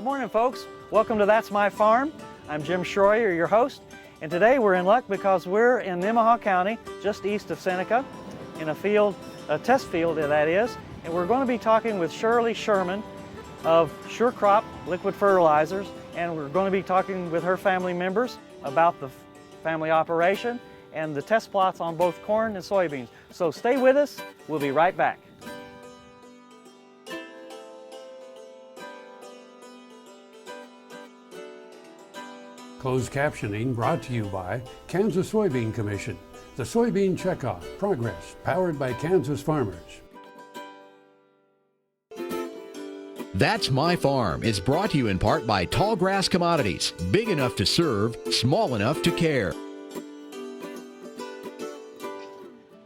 Good morning, folks. Welcome to That's My Farm. I'm Jim Schroyer, your host, and today we're in luck because we're in Nemaha County, just east of Seneca, in a field, a test field that is, and we're going to be talking with Shirley Sherman of Sure Crop Liquid Fertilizers, and we're going to be talking with her family members about the family operation and the test plots on both corn and soybeans. So stay with us, we'll be right back. Closed captioning brought to you by Kansas Soybean Commission. The Soybean Checkoff, Progress, powered by Kansas farmers. That's My Farm is brought to you in part by Tallgrass Commodities, big enough to serve, small enough to care.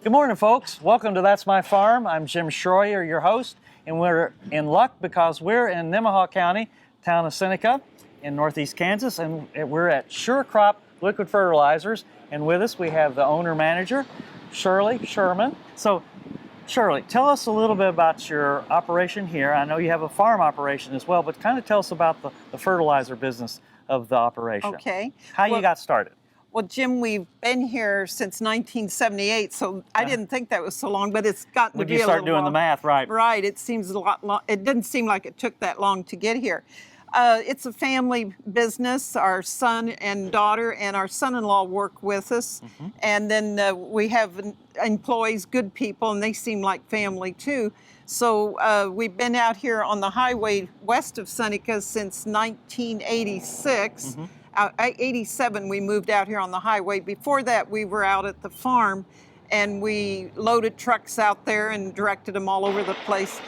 Good morning, folks. Welcome to That's My Farm. I'm Jim Schroyer, your host, and we're in luck because we're in Nemaha County, town of Seneca, in northeast Kansas, and we're at Sure Crop Liquid Fertilizers, and with us we have the owner-manager, Shirley Sherman. So, Shirley, tell us a little bit about your operation here. I know you have a farm operation as well, but kind of tell us about the fertilizer business of the operation. Okay. How you got started. Well, Jim, we've been here since 1978, so I didn't think that was so long, but it's gotten to be a little When you start doing the math, right? Right. It seems a lot long. It didn't seem like it took that long to get here. It's a family business. Our son and daughter and our son-in-law work with us. And then we have employees, good people, and they seem like family too. So we've been out here on the highway west of Seneca since 1986. 87 we moved out here on the highway. Before that we were out at the farm and we loaded trucks out there and directed them all over the place.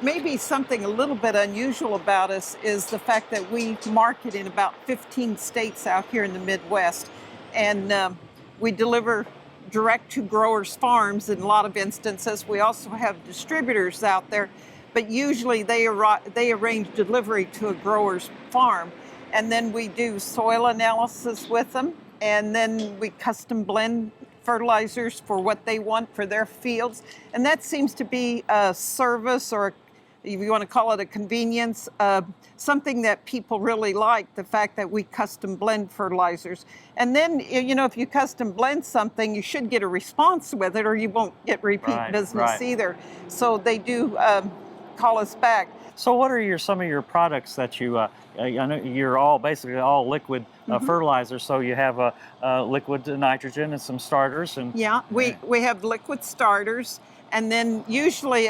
Maybe something a little bit unusual about us is the fact that we market in about 15 states out here in the Midwest. And we deliver direct to growers' farms in a lot of instances. We also have distributors out there, but usually they arrange delivery to a grower's farm. And then we do soil analysis with them, and then we custom blend fertilizers for what they want for their fields. And that seems to be a service, or if you want to call it a convenience, something that people really like, the fact that we custom blend fertilizers. And then, you know, if you custom blend something, you should get a response with it or you won't get repeat business either. So they do call us back. So what are some of your products that you, I know you're basically all liquid fertilizers, so you have liquid nitrogen and some starters. And yeah, we have liquid starters, and then usually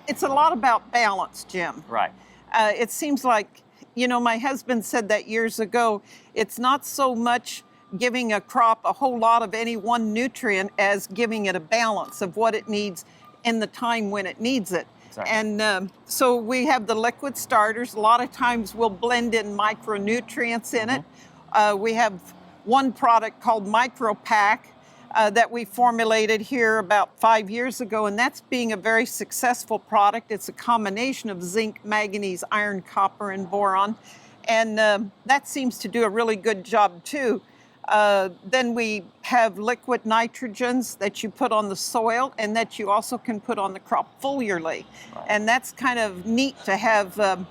it's a lot about balance, Jim. Right. It seems like, you know, my husband said that years ago, it's not so much giving a crop a whole lot of any one nutrient as giving it a balance of what it needs in the time when it needs it. Exactly. And so we have the liquid starters. A lot of times we'll blend in micronutrients in it. We have one product called Micro Pack that we formulated here about 5 years ago, and that's being a very successful product. It's a combination of zinc, manganese, iron, copper, and boron, and that seems to do a really good job too. Then we have liquid nitrogens that you put on the soil and that you also can put on the crop foliarly. And that's kind of neat to have a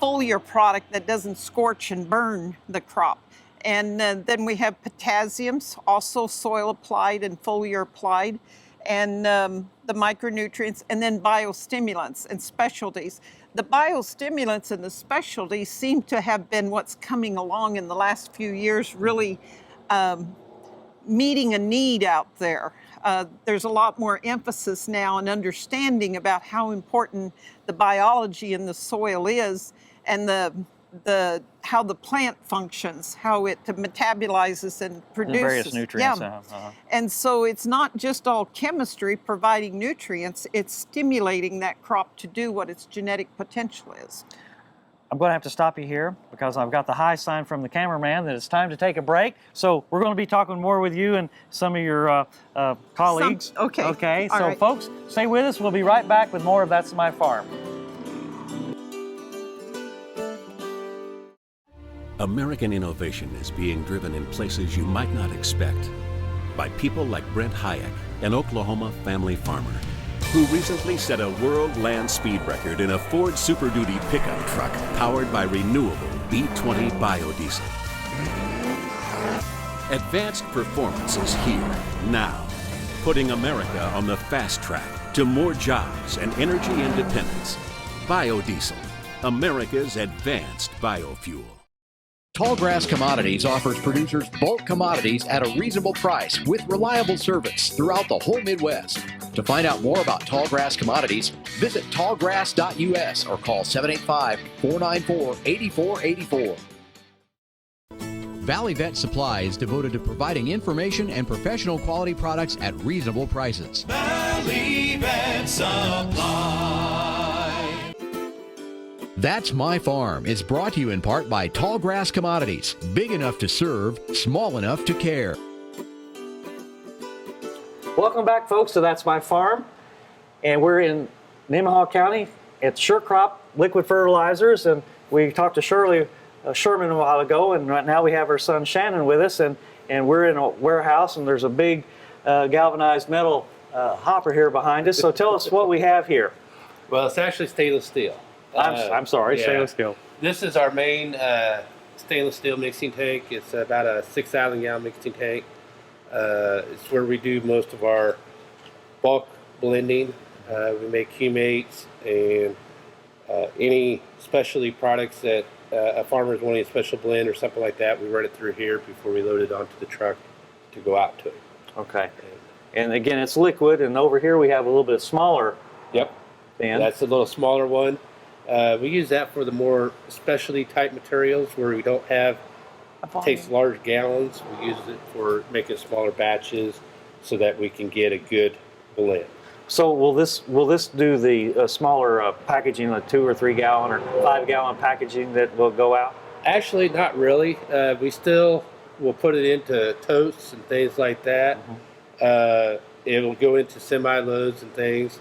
foliar product that doesn't scorch and burn the crop. And then we have potassiums, also soil applied and foliar applied, and the micronutrients, and then biostimulants and specialties. The biostimulants and the specialties seem to have been what's coming along in the last few years, really meeting a need out there. There's a lot more emphasis now and understanding about how important the biology in the soil is, and how the plant functions, how it metabolizes and produces. The various nutrients. Yeah. And so it's not just all chemistry providing nutrients, it's stimulating that crop to do what its genetic potential is. I'm going to have to stop you here because I've got the high sign from the cameraman that it's time to take a break. So we're going to be talking more with you and some of your colleagues. Okay. Okay. All so right. Folks, stay with us. We'll be right back with more of That's My Farm. American innovation is being driven in places you might not expect by people like Brent Hayek, an Oklahoma family farmer. who recently set a world land speed record in a Ford Super Duty pickup truck powered by renewable B20 biodiesel. Advanced performance is here, now, putting America on the fast track to more jobs and energy independence. Biodiesel, America's advanced biofuel. Tallgrass Commodities offers producers bulk commodities at a reasonable price with reliable service throughout the whole Midwest. To find out more about Tallgrass Commodities, visit tallgrass.us or call 785-494-8484. Valley Vet Supply is devoted to providing information and professional quality products at reasonable prices. Valley Vet Supply. That's My Farm is brought to you in part by Tallgrass Commodities, big enough to serve, small enough to care. Welcome back, folks, to That's My Farm. And we're in Nemaha County at Sure Crop Liquid Fertilizers. And we talked to Shirley Sherman a while ago, and right now we have her son Shannon with us. And we're in a warehouse, and there's a big galvanized metal hopper here behind us. So tell us what we have here. Well, it's actually stainless steel. I'm sorry, yeah. stainless steel. This is our main stainless steel mixing tank. It's about a 6,000 gallon mixing tank. It's where we do most of our bulk blending. We make humates and any specialty products that a farmer is wanting a special blend or something like that. We run it through here before we load it onto the truck to go out to it. Okay. And again, it's liquid, and over here we have a little bit smaller. Yep. Bin. That's a little smaller one. We use that for the more specialty type materials where we don't have takes large gallons. We use it for making smaller batches so that we can get a good blend. So will this do the smaller packaging, like 2 or 3 gallon or 5 gallon packaging that will go out? Actually, not really. We still will put it into totes and things like that. It'll go into semi-loads and things,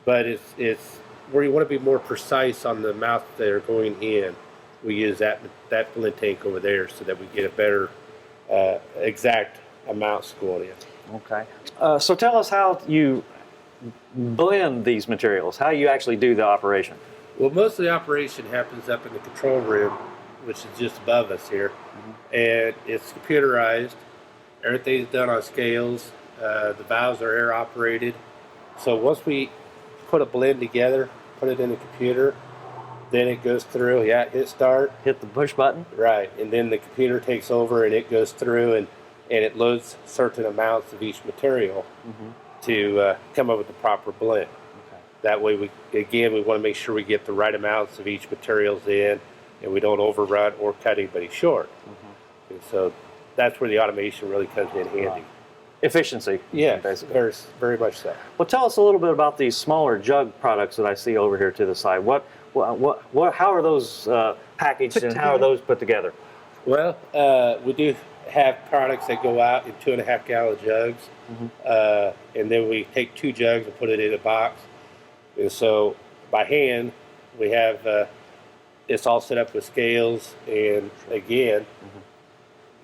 but it's where you want to be more precise on the amounts that are going in. We use that blend tank over there so that we get a better exact amounts going in. Okay. So tell us how you blend these materials, how you actually do the operation. Well, most of the operation happens up in the control room, which is just above us here, and it's computerized. Everything's done on scales. The valves are air operated. So once we put a blend together, put it in the computer, then it goes through, hit start. Hit the push button. Right, and then the computer takes over and it goes through and it loads certain amounts of each material to come up with the proper blend. Okay. That way, we want to make sure we get the right amounts of each materials in, and we don't overrun or cut anybody short. And so that's where the automation really comes in handy. Efficiency. Yeah, basically. very, very much so. Well, tell us a little bit about these smaller jug products that I see over here to the side. How are those packaged and how are those put together? Well, we do have products that go out in 2.5 gallon jugs, and then we take 2 jugs and put it in a box. And so by hand, we have it's all set up with scales, and again,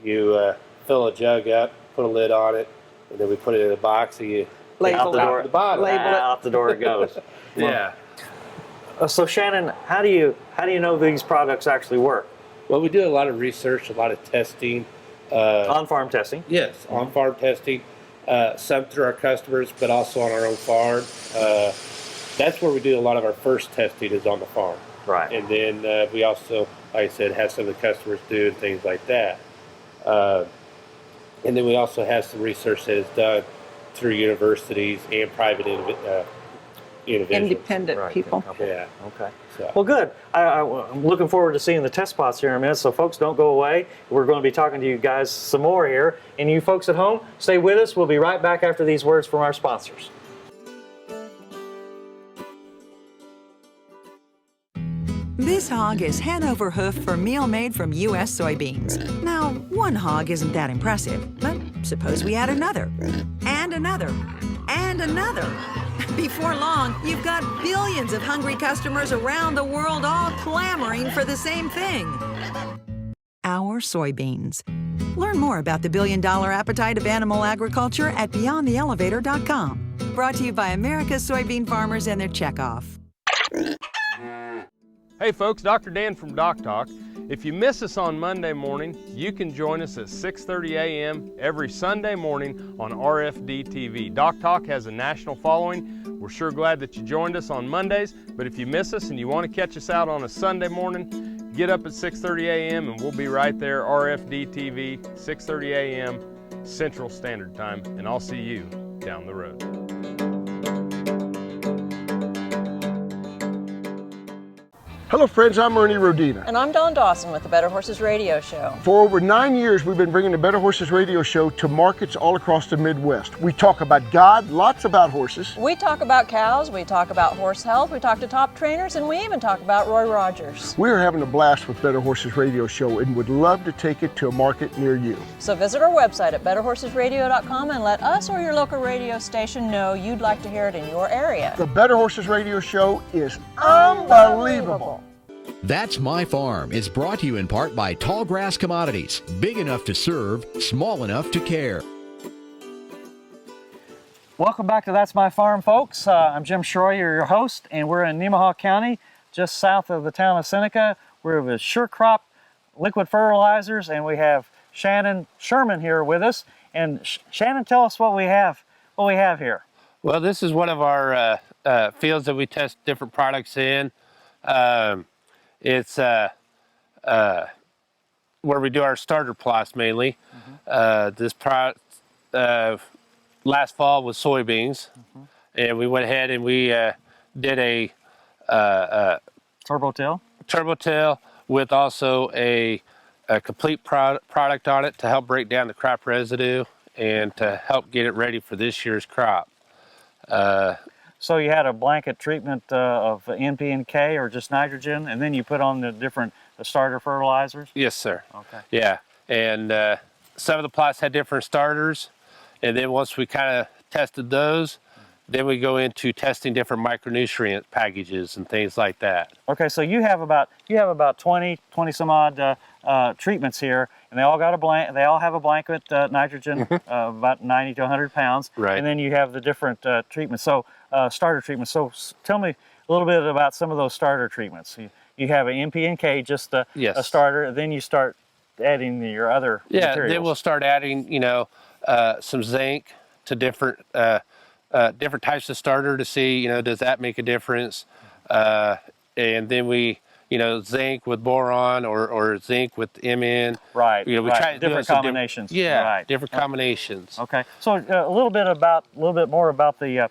you fill a jug up, put a lid on it, and then we put it in a box, and you Out the door. the bottom. Out the door it goes. Yeah. So Shannon, how do you know these products actually work? Well, we do a lot of research, a lot of testing. On-farm testing. Yes, on-farm testing. Some through our customers, but also on our own farm. That's where we do a lot of our first testing is on the farm. Right. And then we also, like I said, have some of the customers do and things like that. And then we also have some research that is done through universities and private individuals. Independent people. Yeah. Okay. So. Well, good. I'm looking forward to seeing the test spots here in a minute. So, folks, don't go away. We're going to be talking to you guys some more here. And you folks at home, stay with us. We'll be right back after these words from our sponsors. This hog is Hanover hoof for meal made from U.S. soybeans. Now, one hog isn't that impressive, but suppose we add another, and another, and another. Before long, you've got billions of hungry customers around the world all clamoring for the same thing. Our soybeans. Learn more about the billion-dollar appetite of animal agriculture at beyondtheelevator.com. brought to you by America's soybean farmers and their checkoff. Hey folks, Dr. Dan from Doc Talk. If you miss us on Monday morning, you can join us at 6:30 a.m. every Sunday morning on RFD TV. Doc Talk has a national following. We're sure glad that you joined us on Mondays, but if you miss us and you want to catch us out on a Sunday morning, get up at 6:30 a.m. and we'll be right there, RFD TV, 6:30 a.m. Central Standard Time, and I'll see you down the road. Hello friends, I'm Ernie Rodina. And I'm Dawn Dawson with the Better Horses Radio Show. For over 9 years, we've been bringing the Better Horses Radio Show to markets all across the Midwest. We talk about God, lots about horses. We talk about cows, we talk about horse health, we talk to top trainers, and we even talk about Roy Rogers. We're having a blast with Better Horses Radio Show and would love to take it to a market near you. So visit our website at betterhorsesradio.com and let us or your local radio station know you'd like to hear it in your area. The Better Horses Radio Show is unbelievable. That's My Farm is brought to you in part by Tallgrass Commodities. Big enough to serve, small enough to care. Welcome back to That's My Farm, folks. I'm Jim Schroyer, your host, and we're in Nemaha County, just south of the town of Seneca. We're with Sure Crop Liquid Fertilizers, and we have Shirley Sherman here with us. And Shannon, tell us what we have here. Well, this is one of our fields that we test different products in. It's where we do our starter plots mainly. This product last fall was soybeans, and we went ahead and we did a turbo till with also a complete product on it to help break down the crop residue and to help get it ready for this year's crop. So you had a blanket treatment of NP and K or just nitrogen, and then you put on the starter fertilizers? Yes, sir. Okay. Yeah, and some of the plots had different starters, and then once we kind of tested those, then we go into testing different micronutrient packages and things like that. Okay, so you have about 20 some odd treatments here, and they all got they all have a blanket nitrogen about 90 to 100 pounds. Right. And then you have the different treatments. So starter treatments. So tell me a little bit about some of those starter treatments. You have an NP&K, just a starter. Then you start adding your other materials. Then we'll start adding, some zinc to different types of starter to see, does that make a difference? And then we, zinc with boron or zinc with Mn. Right. We try to different combinations. Different combinations. Okay. So a little bit more about the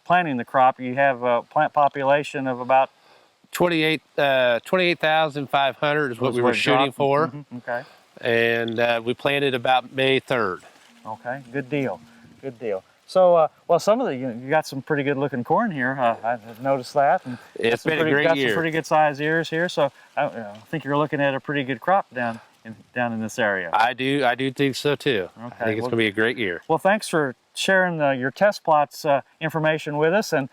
planting the crop. You have a plant population of about 28,500 is what we were shooting for. Okay. And we planted about May 3rd. Okay. Good deal. So, well, some of you got some pretty good looking corn here. I've noticed that. And it's been a great year. Got some pretty good sized ears here. So I think you're looking at a pretty good crop down in this area. I do think so too. Okay. I think it's going to be a great year. Well, thanks for sharing your test plots information with us, and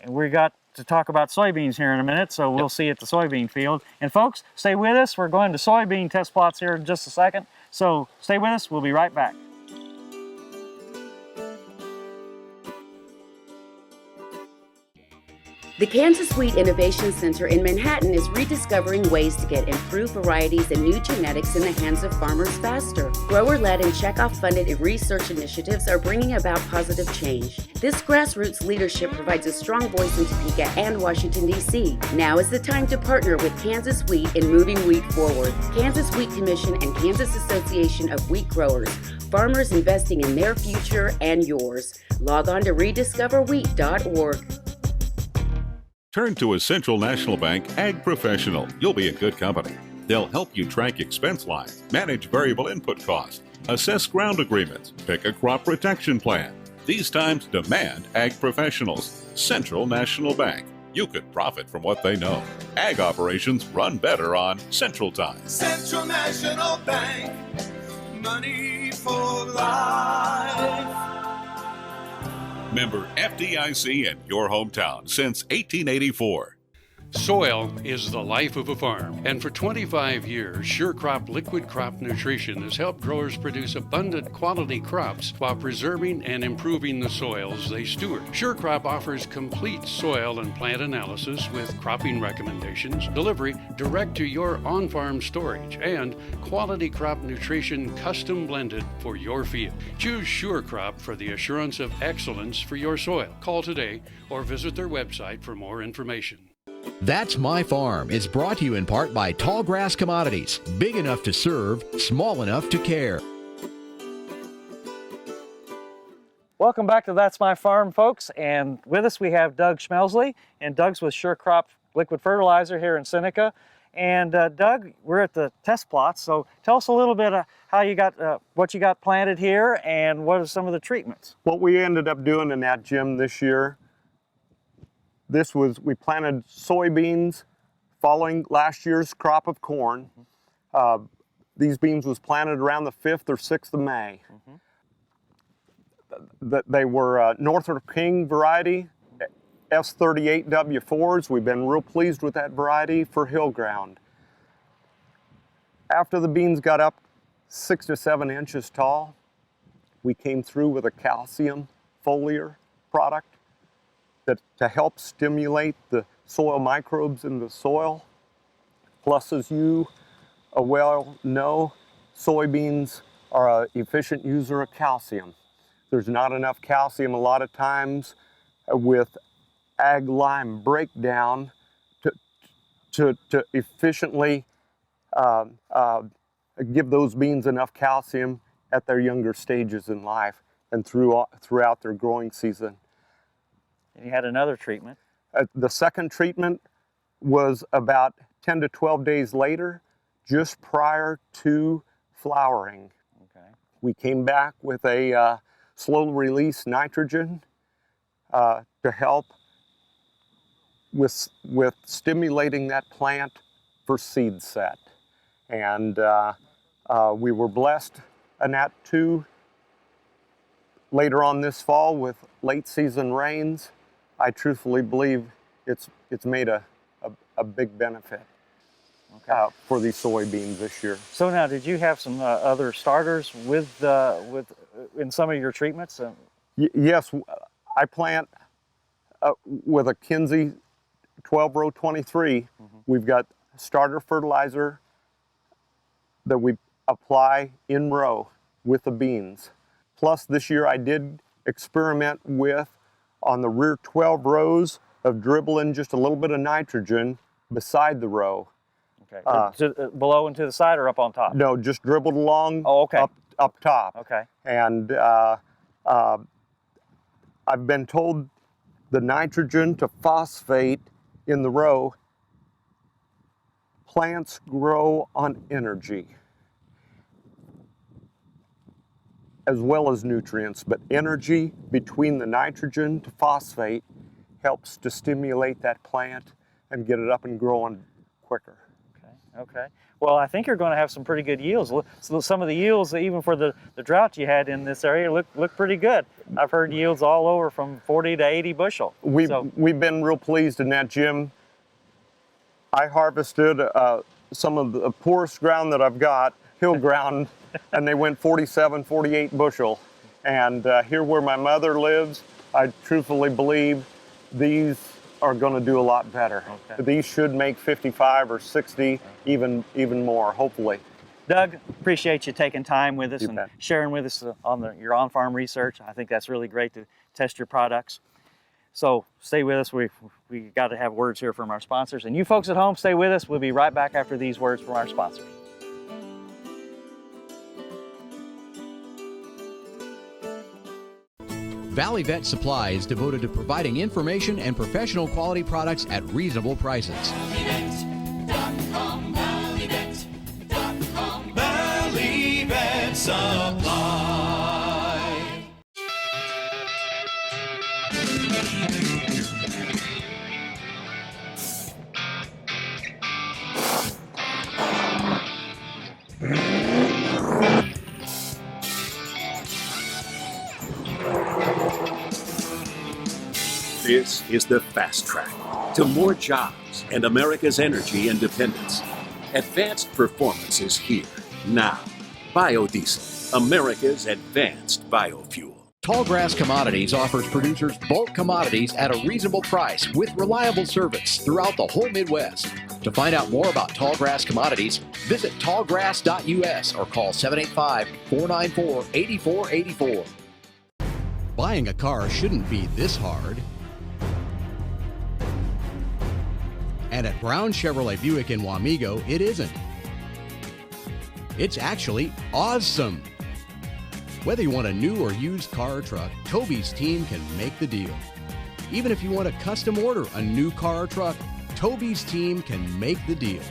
we got to talk about soybeans here in a minute. So we'll see you at the soybean field. And folks, stay with us. We're going to soybean test plots here in just a second. So stay with us. We'll be right back. The Kansas Wheat Innovation Center in Manhattan is rediscovering ways to get improved varieties and new genetics in the hands of farmers faster. Grower-led and checkoff-funded research initiatives are bringing about positive change. This grassroots leadership provides a strong voice in Topeka and Washington, D.C. Now is the time to partner with Kansas Wheat in moving wheat forward. Kansas Wheat Commission and Kansas Association of Wheat Growers. Farmers investing in their future and yours. Log on to rediscoverwheat.org. Turn to a Central National Bank Ag Professional. You'll be in good company. They'll help you track expense lines, manage variable input costs, assess ground agreements, pick a crop protection plan. These times demand Ag Professionals. Central National Bank. You could profit from what they know. Ag operations run better on Central Time. Central National Bank. Money for life. Member FDIC in your hometown since 1884. Soil is the life of a farm, and for 25 years, SureCrop Liquid Crop Nutrition has helped growers produce abundant quality crops while preserving and improving the soils they steward. SureCrop offers complete soil and plant analysis with cropping recommendations, delivery direct to your on-farm storage, and quality crop nutrition custom blended for your field. Choose SureCrop for the assurance of excellence for your soil. Call today or visit their website for more information. That's My Farm is brought to you in part by Tallgrass Commodities. Big enough to serve, small enough to care. Welcome back to That's My Farm, folks. And with us we have Doug Schmelzley, and Doug's with SureCrop Liquid Fertilizer here in Seneca. And Doug, we're at the test plots, so tell us a little bit of how you got, what you got planted here, and what are some of the treatments? What we ended up doing in that, Jim, this year, we planted soybeans following last year's crop of corn. These beans was planted around the 5th or 6th of May. They were Northrop King variety, S38W4s. We've been real pleased with that variety for hill ground. After the beans got up 6 to 7 inches tall, we came through with a calcium foliar product to help stimulate the soil microbes in the soil. Plus, as you well know, soybeans are an efficient user of calcium. There's not enough calcium a lot of times with ag lime breakdown to efficiently give those beans enough calcium at their younger stages in life and throughout their growing season. And you had another treatment. The second treatment was about 10 to 12 days later, just prior to flowering. Okay. We came back with a slow release nitrogen to help with stimulating that plant for seed set. And we were blessed in that too later on this fall with late season rains. I truthfully believe it's made a big benefit for these soybeans this year. So now, did you have some other starters with in some of your treatments? Yes, I plant with a Kinsey 12 row 23. We've got starter fertilizer that we apply in row with the beans. Plus this year I did experiment with, on the rear 12 rows, of dribbling just a little bit of nitrogen beside the row. Okay. Below and to the side or up on top? No, just dribbled along. Oh, okay. Up top. Okay. And I've been told the nitrogen to phosphate in the row, plants grow on energy as well as nutrients, but energy between the nitrogen to phosphate helps to stimulate that plant and get it up and growing quicker. Okay. Well, I think you're going to have some pretty good yields. So some of the yields, even for the drought you had in this area, look pretty good. I've heard yields all over from 40 to 80 bushel. We've been real pleased in that, Jim. I harvested some of the poorest ground that I've got, hill ground, and they went 47, 48 bushel. And here where my mother lives, I truthfully believe these are going to do a lot better. Okay. These should make 55 or 60, even more, hopefully. Doug, appreciate you taking time with us and sharing with us on your on-farm research. I think that's really great to test your products. So stay with us. We got to have words here from our sponsors. And you folks at home, stay with us. We'll be right back after these words from our sponsors. Valley Vet Supply is devoted to providing information and professional quality products at reasonable prices. ValleyVet.com, ValleyVet.com, Valley Vet Supply. This is the Fast Track, to more jobs and America's energy independence. Advanced performance is here, now. Biodiesel, America's advanced biofuel. Tallgrass Commodities offers producers bulk commodities at a reasonable price with reliable service throughout the whole Midwest. To find out more about Tallgrass Commodities, visit tallgrass.us or call 785-494-8484. Buying a car shouldn't be this hard. And at Brown Chevrolet Buick in Wamego, it isn't. It's actually awesome. Whether you want a new or used car or truck, Toby's team can make the deal. Even if you want to custom order a new car or truck, Toby's team can make the deal.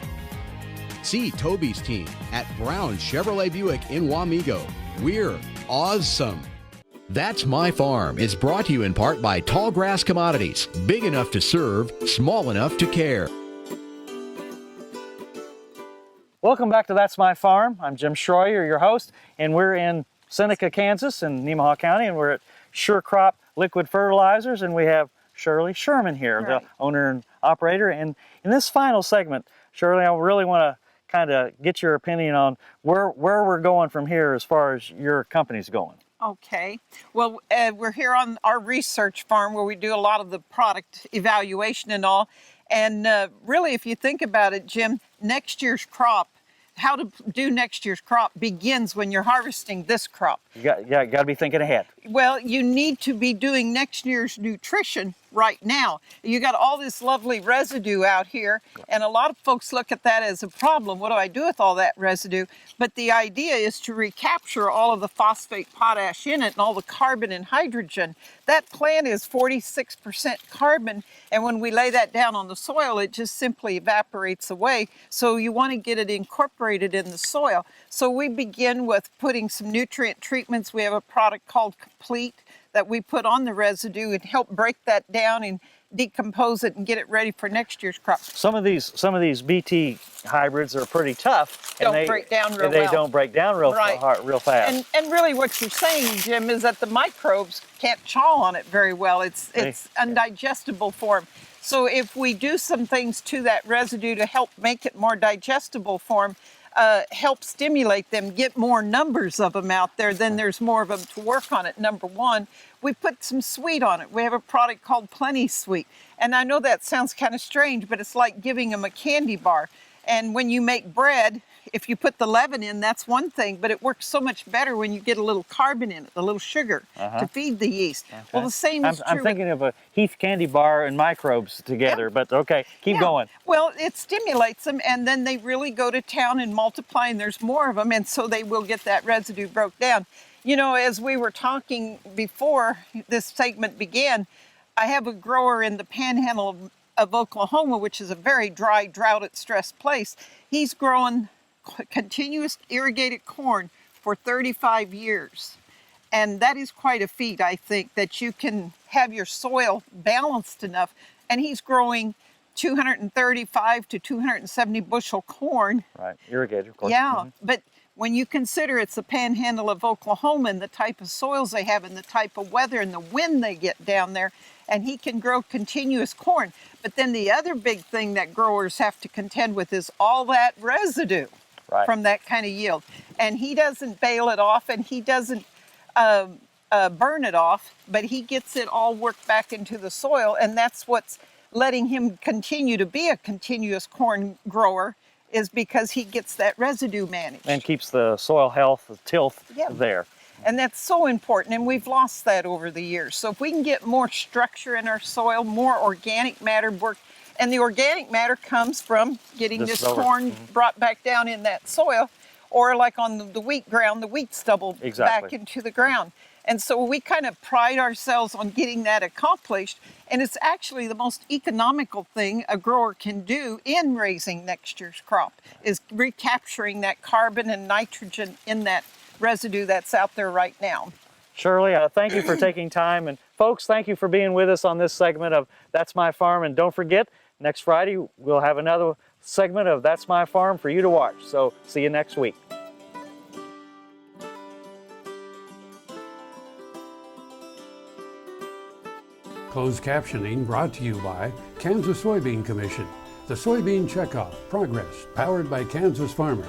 See Toby's team at Brown Chevrolet Buick in Wamego. We're awesome. That's My Farm is brought to you in part by Tallgrass Commodities. Big enough to serve, small enough to care. Welcome back to That's My Farm. I'm Jim Schroyer, your host, and we're in Seneca, Kansas in Nemaha County, and we're at Sure Crop Liquid Fertilizers, and we have Shirley Sherman here, the owner and operator. And in this final segment, Shirley, I really want to kind of get your opinion on where we're going from here as far as your company's going. Okay. Well, we're here on our research farm where we do a lot of the product evaluation and all. And really, if you think about it, Jim, next year's crop, how to do next year's crop begins when you're harvesting this crop. You got to be thinking ahead. Well, you need to be doing next year's nutrition right now. You got all this lovely residue out here, and a lot of folks look at that as a problem. What do I do with all that residue? But the idea is to recapture all of the phosphate potash in it and all the carbon and hydrogen. That plant is 46% carbon, and when we lay that down on the soil, it just simply evaporates away. So you want to get it incorporated in the soil. So we begin with putting some nutrient treatments. We have a product called Complete that we put on the residue and help break that down and decompose it and get it ready for next year's crop. Some of these BT hybrids are pretty tough. Don't break down real They well. don't break down real fast. And really what you're saying, Jim, is that the microbes can't chaw on it very well. It's undigestible for them. So if we do some things to that residue to help make it more digestible for them, help stimulate them, get more numbers of them out there, then there's more of them to work on it. Number one, we put some sweet on it. We have a product called Plenty Sweet. And I know that sounds kind of strange, but it's like giving them a candy bar. And when you make bread, if you put the leaven in, that's one thing, but it works so much better when you get a little carbon in it, a little sugar to feed the yeast. Okay. Well, the same is true. I'm thinking of a Heath candy bar and microbes together, but okay, keep going. Well, it stimulates them, and then they really go to town and multiply, and there's more of them, and so they will get that residue broke down. You know, as we were talking before this segment began, I have a grower in the panhandle of Oklahoma, which is a very dry, drought-stressed place. He's growing continuous irrigated corn for 35 years. And that is quite a feat, I think, that you can have your soil balanced enough. And he's growing 235 to 270 bushel corn. Right, irrigated, of course. Yeah, but when you consider it's the panhandle of Oklahoma and the type of soils they have and the type of weather and the wind they get down there, and he can grow continuous corn. But then the other big thing that growers have to contend with is all that residue from that kind of yield. And he doesn't bale it off, and he doesn't burn it off, but he gets it all worked back into the soil, and that's what's letting him continue to be a continuous corn grower, is because he gets that residue managed. And keeps the soil health, the tilth there. And that's so important, and we've lost that over the years. So if we can get more structure in our soil, more organic matter work, and the organic matter comes from getting this corn brought back down in that soil, or like on the wheat ground, the wheat stubble back into the ground. And so we kind of pride ourselves on getting that accomplished, and it's actually the most economical thing a grower can do in raising next year's crop, is recapturing that carbon and nitrogen in that residue that's out there right now. Shirley, thank you for taking time. And folks, thank you for being with us on this segment of That's My Farm. And don't forget, next Friday, we'll have another segment of That's My Farm for you to watch. So see you next week. Closed captioning brought to you by Kansas Soybean Commission. The Soybean Checkoff Progress, powered by Kansas farmers.